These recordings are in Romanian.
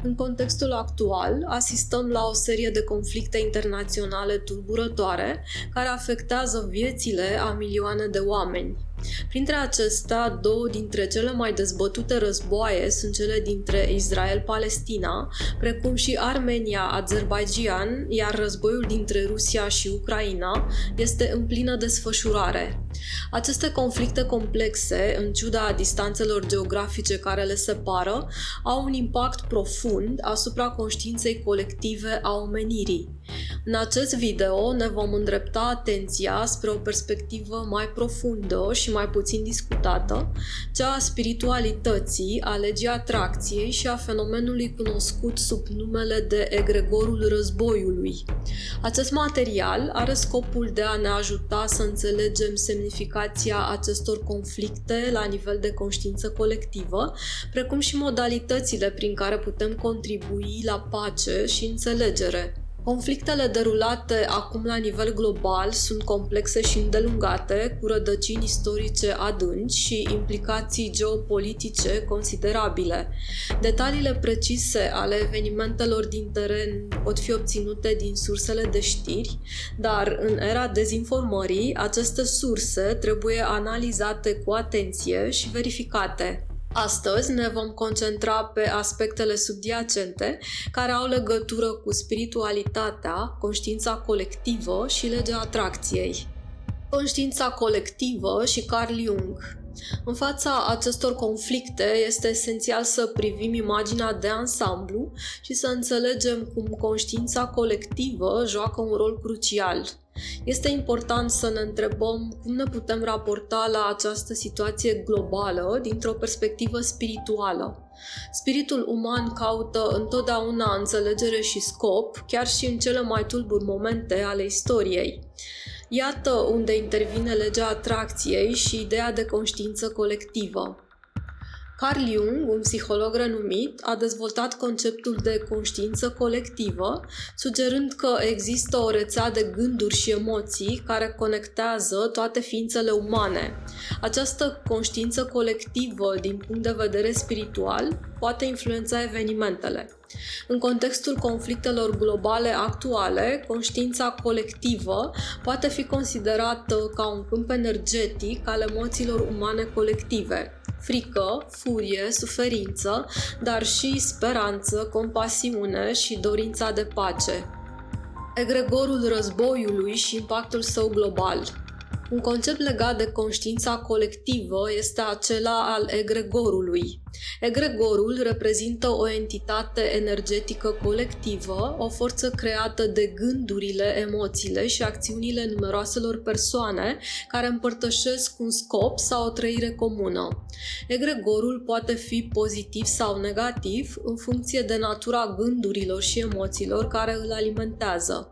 În contextul actual, asistăm la o serie de conflicte internaționale tulburătoare care afectează viețile a milioane de oameni. Printre acestea, două dintre cele mai dezbătute războaie sunt cele dintre Israel-Palestina, precum și Armenia-Azerbaidjan, iar războiul dintre Rusia și Ucraina este în plină desfășurare. Aceste conflicte complexe, în ciuda distanțelor geografice care le separă, au un impact profund asupra conștiinței colective a omenirii. În acest video ne vom îndrepta atenția spre o perspectivă mai profundă și mai puțin discutată, cea a spiritualității, a legii atracției și a fenomenului cunoscut sub numele de egregorul războiului. Acest material are scopul de a ne ajuta să înțelegem semnificația acestor conflicte la nivel de conștiință colectivă, precum și modalitățile prin care putem contribui la pace și înțelegere. Conflictele derulate acum la nivel global sunt complexe și îndelungate, cu rădăcini istorice adânci și implicații geopolitice considerabile. Detaliile precise ale evenimentelor din teren pot fi obținute din sursele de știri, dar în era dezinformării, aceste surse trebuie analizate cu atenție și verificate. Astăzi ne vom concentra pe aspectele subiacente care au legătură cu spiritualitatea, conștiința colectivă și legea atracției. Conștiința colectivă și Carl Jung. În fața acestor conflicte este esențial să privim imaginea de ansamblu și să înțelegem cum conștiința colectivă joacă un rol crucial. Este important să ne întrebăm cum ne putem raporta la această situație globală dintr-o perspectivă spirituală. Spiritul uman caută întotdeauna înțelegere și scop, chiar și în cele mai tulburi momente ale istoriei. Iată unde intervine legea atracției și ideea de conștiință colectivă. Carl Jung, un psiholog renumit, a dezvoltat conceptul de conștiință colectivă, sugerând că există o rețea de gânduri și emoții care conectează toate ființele umane. Această conștiință colectivă, din punct de vedere spiritual, poate influența evenimentele. În contextul conflictelor globale actuale, conștiința colectivă poate fi considerată ca un câmp energetic al emoțiilor umane colective. Frică, furie, suferință, dar și speranță, compasiune și dorința de pace. Egregorul războiului și impactul său global. Un concept legat de conștiința colectivă este acela al egregorului. Egregorul reprezintă o entitate energetică colectivă, o forță creată de gândurile, emoțiile și acțiunile numeroaselor persoane care împărtășesc un scop sau o trăire comună. Egregorul poate fi pozitiv sau negativ în funcție de natura gândurilor și emoțiilor care îl alimentează.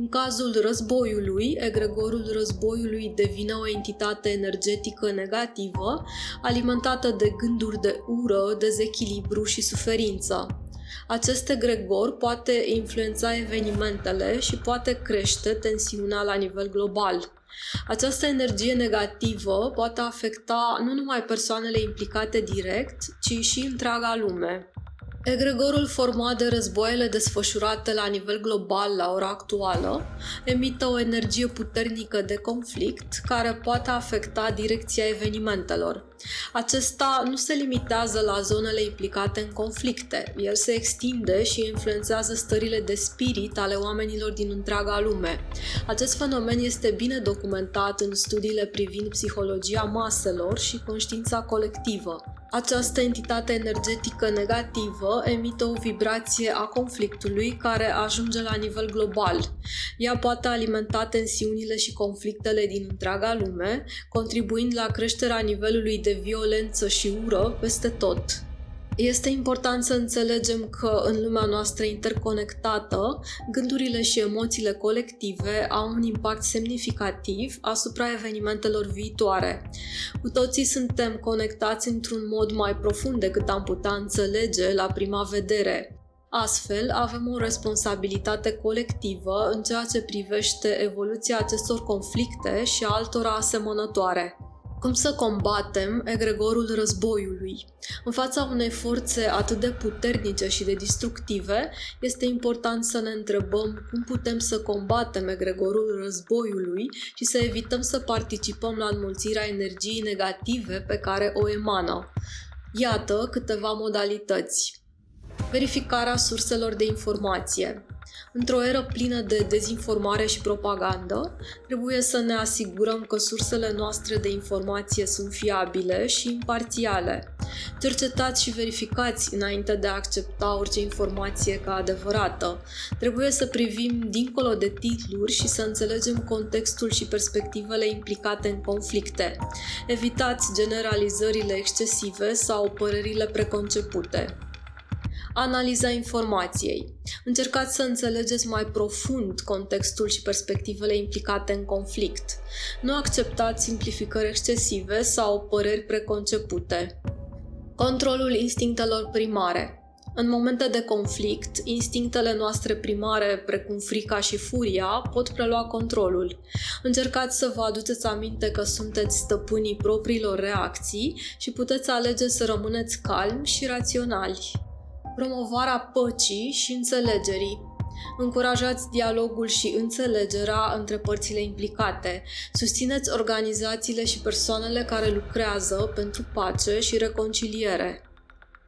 În cazul războiului, egregorul războiului devine o entitate energetică negativă, alimentată de gânduri de ură, dezechilibru și suferință. Acest egregor poate influența evenimentele și poate crește tensiunea la nivel global. Această energie negativă poate afecta nu numai persoanele implicate direct, ci și întreaga lume. Egregorul format de războaiele desfășurate la nivel global la ora actuală emite o energie puternică de conflict care poate afecta direcția evenimentelor. Acesta nu se limitează la zonele implicate în conflicte, el se extinde și influențează stările de spirit ale oamenilor din întreaga lume. Acest fenomen este bine documentat în studiile privind psihologia maselor și conștiința colectivă. Această entitate energetică negativă emite o vibrație a conflictului care ajunge la nivel global. Ea poate alimenta tensiunile și conflictele din întreaga lume, contribuind la creșterea nivelului de violență și ură peste tot. Este important să înțelegem că în lumea noastră interconectată, gândurile și emoțiile colective au un impact semnificativ asupra evenimentelor viitoare. Cu toții suntem conectați într-un mod mai profund decât am putea înțelege la prima vedere. Astfel, avem o responsabilitate colectivă în ceea ce privește evoluția acestor conflicte și altora asemănătoare. Cum să combatem egregorul războiului? În fața unei forțe atât de puternice și de destructive, este important să ne întrebăm cum putem să combatem egregorul războiului și să evităm să participăm la înmulțirea energiei negative pe care o emană. Iată câteva modalități. Verificarea surselor de informație. Într-o eră plină de dezinformare și propagandă, trebuie să ne asigurăm că sursele noastre de informație sunt fiabile și imparțiale. Cercetați și verificați înainte de a accepta orice informație ca adevărată. Trebuie să privim dincolo de titluri și să înțelegem contextul și perspectivele implicate în conflicte. Evitați generalizările excesive sau părerile preconcepute. Analiza informației. Încercați să înțelegeți mai profund contextul și perspectivele implicate în conflict. Nu acceptați simplificări excesive sau păreri preconcepute. Controlul instinctelor primare. În momente de conflict, instinctele noastre primare, precum frica și furia, pot prelua controlul. Încercați să vă aduceți aminte că sunteți stăpânii propriilor reacții și puteți alege să rămâneți calmi și raționali. Promovarea păcii și înțelegerii. Încurajați dialogul și înțelegerea între părțile implicate. Susțineți organizațiile și persoanele care lucrează pentru pace și reconciliere.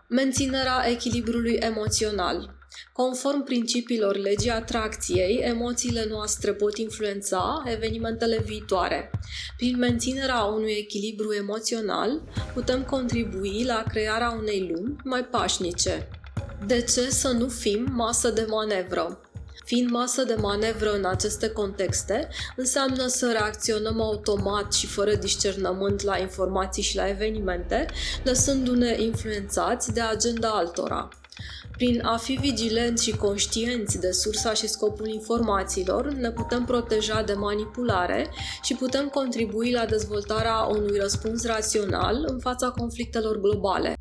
Menținerea echilibrului emoțional. Conform principiilor legii atracției, emoțiile noastre pot influența evenimentele viitoare. Prin menținerea unui echilibru emoțional, putem contribui la crearea unei lumi mai pașnice. De ce să nu fim masă de manevră? Fiind masă de manevră în aceste contexte, înseamnă să reacționăm automat și fără discernământ la informații și la evenimente, lăsându-ne influențați de agenda altora. Prin a fi vigilenți și conștienți de sursa și scopul informațiilor, ne putem proteja de manipulare și putem contribui la dezvoltarea unui răspuns rațional în fața conflictelor globale.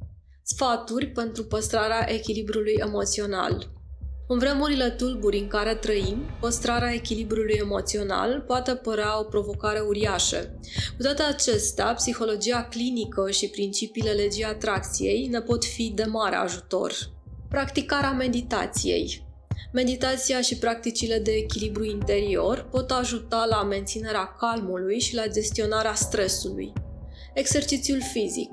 Sfaturi pentru păstrarea echilibrului emoțional. În vremurile tulburi în care trăim, păstrarea echilibrului emoțional poate părea o provocare uriașă. Cu toate acestea, psihologia clinică și principiile legii atracției ne pot fi de mare ajutor. Practicarea meditației. Meditația și practicile de echilibru interior pot ajuta la menținerea calmului și la gestionarea stresului. Exercițiul fizic.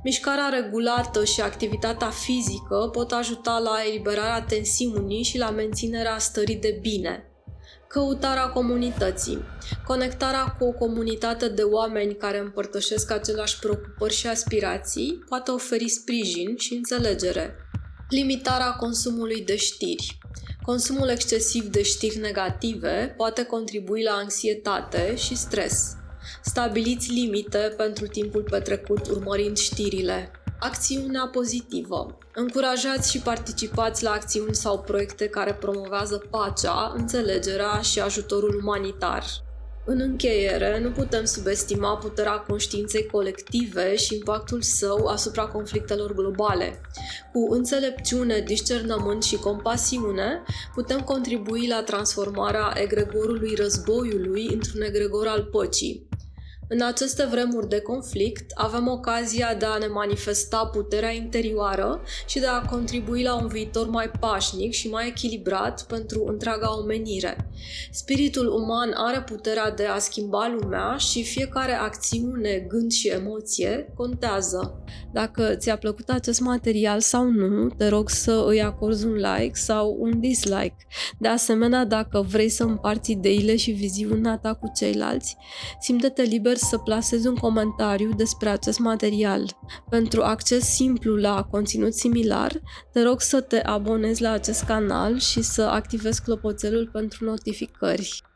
Mișcarea regulată și activitatea fizică pot ajuta la eliberarea tensiunii și la menținerea stării de bine. Căutarea comunității. Conectarea cu o comunitate de oameni care împărtășesc aceleași preocupări și aspirații poate oferi sprijin și înțelegere. Limitarea consumului de știri. Consumul excesiv de știri negative poate contribui la anxietate și stres. Stabiliți limite pentru timpul petrecut urmărind știrile. Acțiunea pozitivă. Încurajați și participați la acțiuni sau proiecte care promovează pacea, înțelegerea și ajutorul umanitar. În încheiere, nu putem subestima puterea conștiinței colective și impactul său asupra conflictelor globale. Cu înțelepciune, discernământ și compasiune, putem contribui la transformarea egregorului războiului într-un egregor al păcii. În aceste vremuri de conflict, avem ocazia de a ne manifesta puterea interioară și de a contribui la un viitor mai pașnic și mai echilibrat pentru întreaga omenire. Spiritul uman are puterea de a schimba lumea și fiecare acțiune, gând și emoție contează. Dacă ți-a plăcut acest material sau nu, te rog să îi acorzi un like sau un dislike. De asemenea, dacă vrei să împarți ideile și viziunea ta cu ceilalți, simte-te liber să plasezi un comentariu despre acest material. Pentru acces simplu la conținut similar, te rog să te abonezi la acest canal și să activezi clopoțelul pentru notificări.